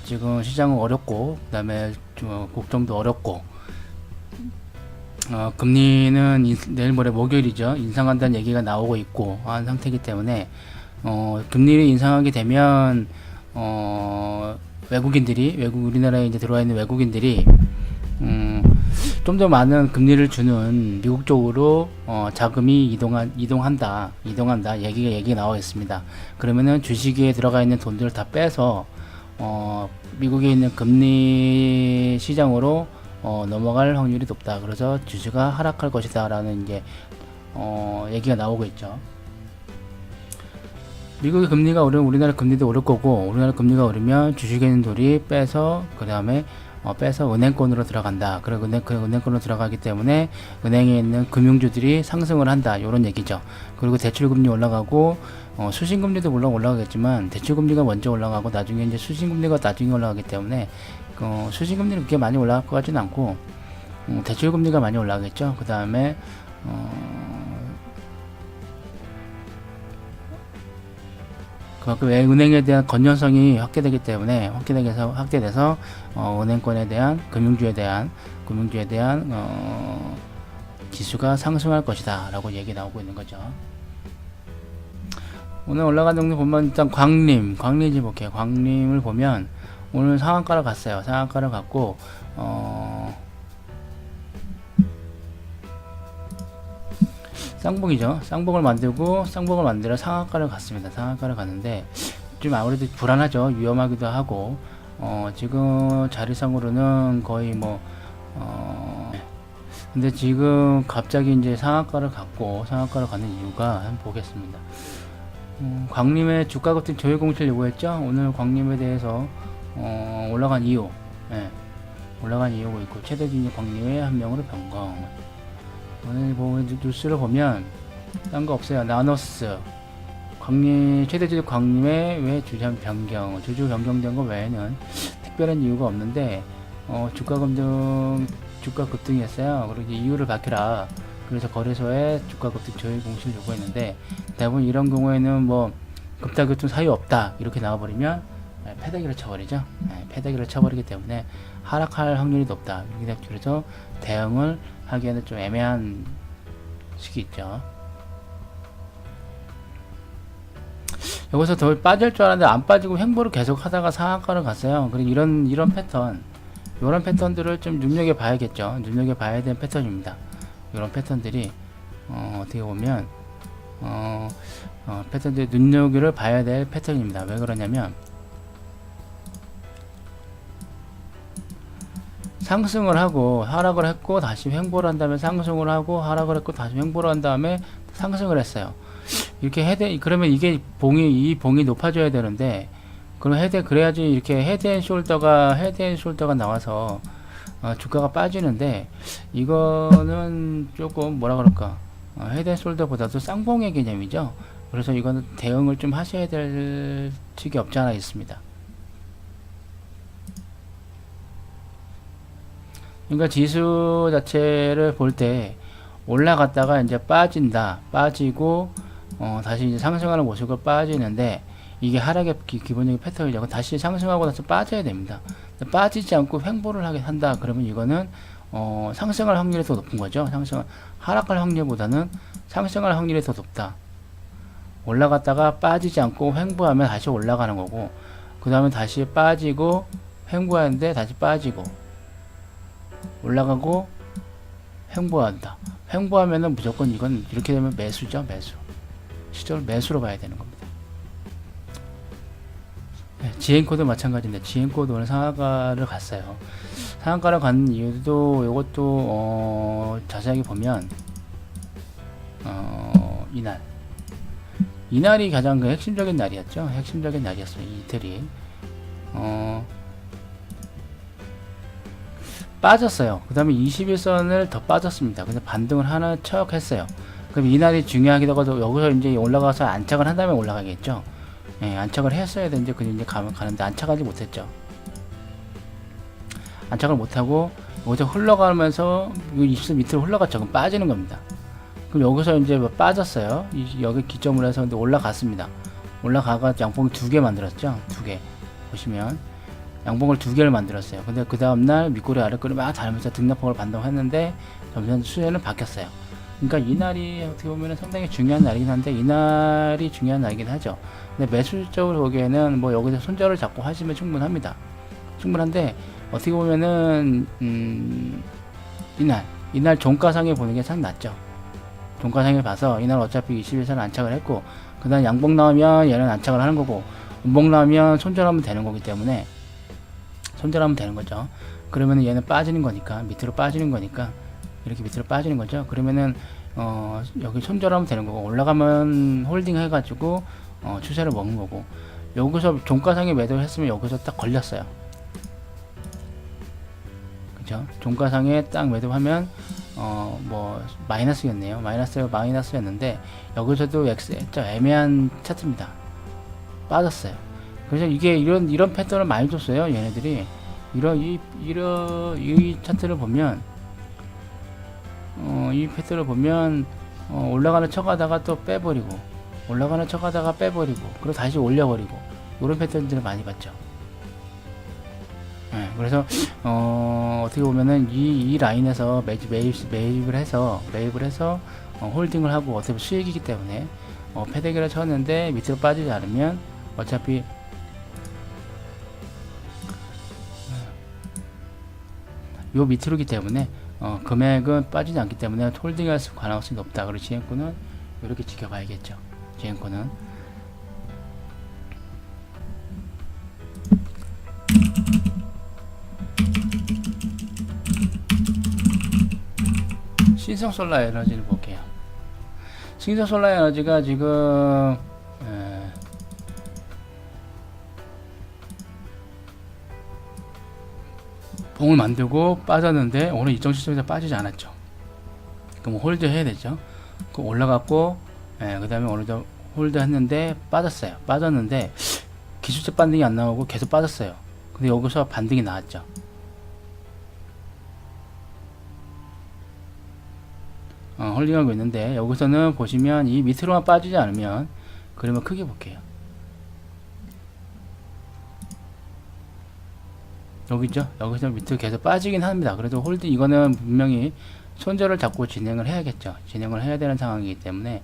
지금 시장은 어렵고, 그 다음에 국정도 어렵고, 금리는 내일 모레 목요일이죠. 인상한다는 얘기가 나오고 있고 한 상태이기 때문에 금리를 인상하게 되면 우리나라에 이제 들어와 있는 외국인들이 좀 더 많은 금리를 주는 미국 쪽으로 자금이 이동한다 얘기가 나와 있습니다. 그러면은 주식에 들어가 있는 돈들을 다 빼서 미국에 있는 금리 시장으로 넘어갈 확률이 높다. 그래서 주식이 하락할 것이다 라는 이제 얘기가 나오고 있죠. 미국의 금리가 오르면 우리나라 금리도 오를 거고, 우리나라 금리가 오르면 주식에 있는 돈이 빼서 그 다음에 빼서 은행권으로 들어간다. 그리고 은행권으로 들어가기 때문에 은행에 있는 금융주들이 상승을 한다. 이런 얘기죠. 그리고 대출금리 올라가고 수신금리도 물론 올라가겠지만 대출금리가 먼저 올라가고 나중에 이제 수신금리가 나중에 올라가기 때문에 수신금리는 그렇게 많이 올라갈 것 같지는 않고 대출금리가 많이 올라가겠죠. 그 다음에 그만큼 은행에 대한 건전성이 확대되기 때문에 확대돼서 은행권에 대한 금융주에 대한 지수가 상승할 것이다 라고 얘기 나오고 있는 거죠. 오늘 올라간 정도 보면 일단 광림지 볼게요. 광림을 보면 오늘 상한가를 갔어요. 상한가를 갔고 쌍봉이죠. 쌍봉을 만들어 상한가를 갔습니다. 상한가를 갔는데 좀 아무래도 불안하죠. 위험하기도 하고 지금 자리상으로는 거의 근데 지금 갑자기 이제 상한가를 가는 이유가 한번 보겠습니다. 광림의 주가 급등 조회 공시를 요구했죠. 오늘 광림에 대해서 올라간 이유, 올라간 이유가 있고 최대 진입 광림의 한 명으로 변경. 오늘 뉴스를 보면 딴 거 없어요. 나노스 최대 진입 광림의 왜 주주 변경된 거 외에는 특별한 이유가 없는데 주가 급등이었어요. 그리고 이유를 밝혀라. 그래서 거래소에 주가 급등 조회 공시를 요구했는데 대부분 이런 경우에는 급락 급등 사유 없다 이렇게 나와버리면 패대기를 쳐버리죠. 패대기를 쳐버리기 때문에 하락할 확률이 높다. 그래서 대응을 하기에는 좀 애매한 시기 있죠. 여기서 더 빠질 줄 알았는데 안 빠지고 횡보를 계속 하다가 상한가를 갔어요. 그리고 이런 패턴들을 좀 눈여겨봐야겠죠. 눈여겨봐야 되는 패턴입니다. 이런 패턴들이 어떻게 보면 패턴들이 눈여겨를 봐야 될 패턴입니다. 왜 그러냐면 상승을 하고 하락을 했고 다시 횡보를 한 다음에 상승을 하고 하락을 했고 다시 횡보를 한 다음에 상승을 했어요. 이렇게 그러면 이 봉이 높아져야 되는데 그래야지 이렇게 헤드앤숄더가 나와서 주가가 빠지는데 이거는 조금 헤드앤숄더보다도 쌍봉의 개념이죠. 그래서 이거는 대응을 좀 하셔야 될 측이 없지 않아 있습니다. 그러니까 지수 자체를 볼 때 올라갔다가 이제 빠지고 다시 이제 상승하는 모습으로 빠지는데 이게 하락의 기본적인 패턴이죠. 다시 상승하고 나서 빠져야 됩니다. 빠지지 않고 횡보를 한다. 그러면 이거는 상승할 확률이 더 높은 거죠. 하락할 확률보다는 상승할 확률이 더 높다. 올라갔다가 빠지지 않고 횡보하면 다시 올라가는 거고, 그 다음에 다시 빠지고 횡보하는데 다시 빠지고 올라가고 횡보한다. 횡보하면은 무조건 이건 이렇게 되면 매수죠. 시절 매수로 봐야 되는 겁니다. 지엔코도 마찬가지인데 지엔코도 오늘 상한가를 갔어요. 상한가를 간 이유도 이것도 자세하게 보면 이날이 가장 핵심적인 날이었죠. 핵심적인 날이었어요. 이 이틀이 빠졌어요. 그 다음에 21선을 더 빠졌습니다. 근데 반등을 하나 척 했어요. 그럼 이날이 중요하기도 하고 여기서 이제 올라가서 안착을 한 다음에 올라가겠죠. 안착을 했어야 되는데 이제 가는데 안착하지 못했죠. 안착을 못하고 여기서 흘러가면서 20선 밑으로 흘러갔죠. 그럼 빠지는 겁니다. 그럼 여기서 이제 빠졌어요. 여기 기점으로 해서 올라갔습니다. 올라가가 양봉이 2개 만들었죠. 2개 보시면 양봉을 2개를 만들었어요. 근데 그 다음날 윗꼬리 아랫꼬리 막 달면서 등락폭을 반동했는데 점점 추세는 바뀌었어요. 그러니까 이날이 어떻게 보면 상당히 중요한 날이긴 한데 이날이 중요한 날이긴 하죠. 근데 매수적으로 보기에는 뭐 여기서 손절을 잡고 하시면 충분합니다. 충분한데 어떻게 보면은 이날 종가상에 보는 게 참 낫죠. 종가상에 봐서 이날 어차피 21선을 안착을 했고 그 다음 양봉 나오면 얘는 안착을 하는 거고 음봉 나오면 손절하면 되는 거기 때문에 손절하면 되는 거죠. 그러면은 얘는 빠지는 거니까 밑으로 빠지는 거니까 이렇게 밑으로 빠지는 거죠. 그러면은 여기 손절하면 되는 거고 올라가면 홀딩 해가지고 추세를 먹는 거고 여기서 종가상에 매도를 했으면 여기서 딱 걸렸어요. 그죠? 종가상에 딱 매도하면 뭐 마이너스였네요. 마이너스였는데 여기서도 좀 애매한 차트입니다. 빠졌어요. 그래서 이게 이런 패턴을 많이 줬어요. 얘네들이 이 차트를 보면 이 패턴을 보면 올라가는 척하다가 또 빼버리고 올라가는 척하다가 빼버리고 그리고 다시 올려버리고 이런 패턴들을 많이 봤죠. 네, 그래서 어떻게 보면은 이 라인에서 매입을 해서 홀딩을 하고 어차피 수익이기 때문에 패대기를 쳤는데 밑으로 빠지지 않으면 어차피 요 밑으로기 때문에 금액은 빠지지 않기 때문에 홀딩할 가능성이 높다. 그리고 지행권은 이렇게 지켜봐야겠죠. 지행권은 신성솔라에너지를 볼게요. 신성솔라에너지가 지금 봉을 만들고 빠졌는데 오늘 이정 시점에서 빠지지 않았죠. 그럼 홀드 해야 되죠. 그럼 올라갔고 그 다음에 오늘 좀 홀드 했는데 빠졌어요. 빠졌는데 기술적 반등이 안 나오고 계속 빠졌어요. 근데 여기서 반등이 나왔죠. 홀딩하고 있는데 여기서는 보시면 이 밑으로만 빠지지 않으면 그러면 크게 볼게요. 여기죠. 여기서 밑으로 계속 빠지긴 합니다. 그래도 홀딩 이거는 분명히 손절을 잡고 진행을 해야겠죠. 진행을 해야 되는 상황이기 때문에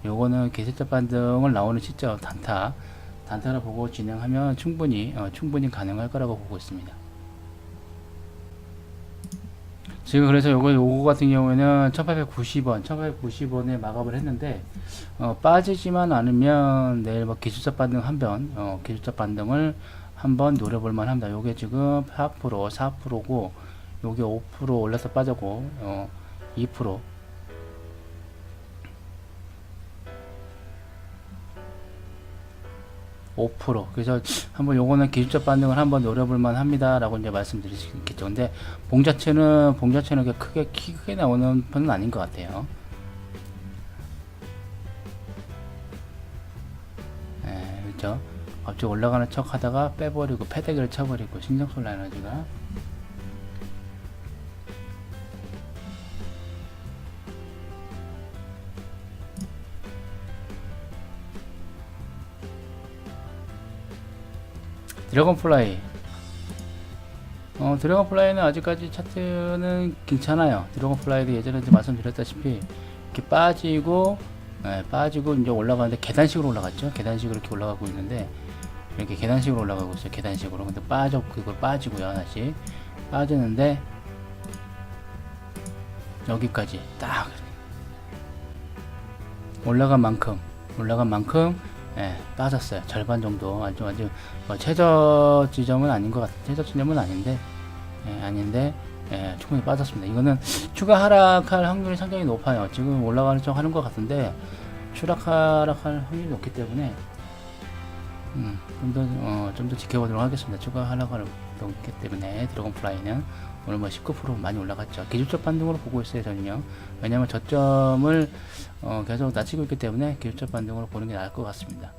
요거는 기술적 반등을 나오는 시점 단타를 보고 진행하면 충분히 가능할 거라고 보고 있습니다. 지금 그래서 요거 같은 경우에는 1890원에 마감을 했는데 빠지지만 않으면 내일 뭐 기술적 반등 기술적 반등을 한번 노려볼만 합니다. 요게 지금 4%고 요게 5% 올라서 빠졌고 2% 그래서 한번 요거는 기술적 반등을 한번 노려볼만 합니다 라고 이제 말씀드릴 수 있겠죠. 근데 봉 자체는 크게 나오는 편은 아닌 것 같아요. 그렇죠. 갑자기 올라가는 척 하다가 빼버리고 패대기를 쳐버리고 신성솔라에너지가 드래곤플라이는 아직까지 차트는 괜찮아요. 드래곤플라이도 예전에 말씀드렸다시피 이렇게 빠지고 이제 올라가는데 계단식으로 올라갔죠. 계단식으로 이렇게 올라가고 있는데 이렇게 계단식으로 올라가고 있어요. 계단식으로. 근데 그걸 빠지고요. 다시 빠지는데 여기까지 딱 올라간 만큼 빠졌어요. 절반 정도. 아주 뭐 최저 지점은 아닌 것 같아요. 최저 지점은 아닌데 충분히 빠졌습니다. 이거는 추가 하락할 확률이 상당히 높아요. 지금 올라가는 척 하는 것 같은데 하락할 확률이 높기 때문에 좀 더 지켜보도록 하겠습니다. 추가 하락을 높기 때문에 드래곤플라이는 오늘 뭐 19% 많이 올라갔죠. 기술적 반등으로 보고 있어요. 저는요. 왜냐면 저점을 계속 낮추고 있기 때문에 기술적 반등으로 보는 게 나을 것 같습니다.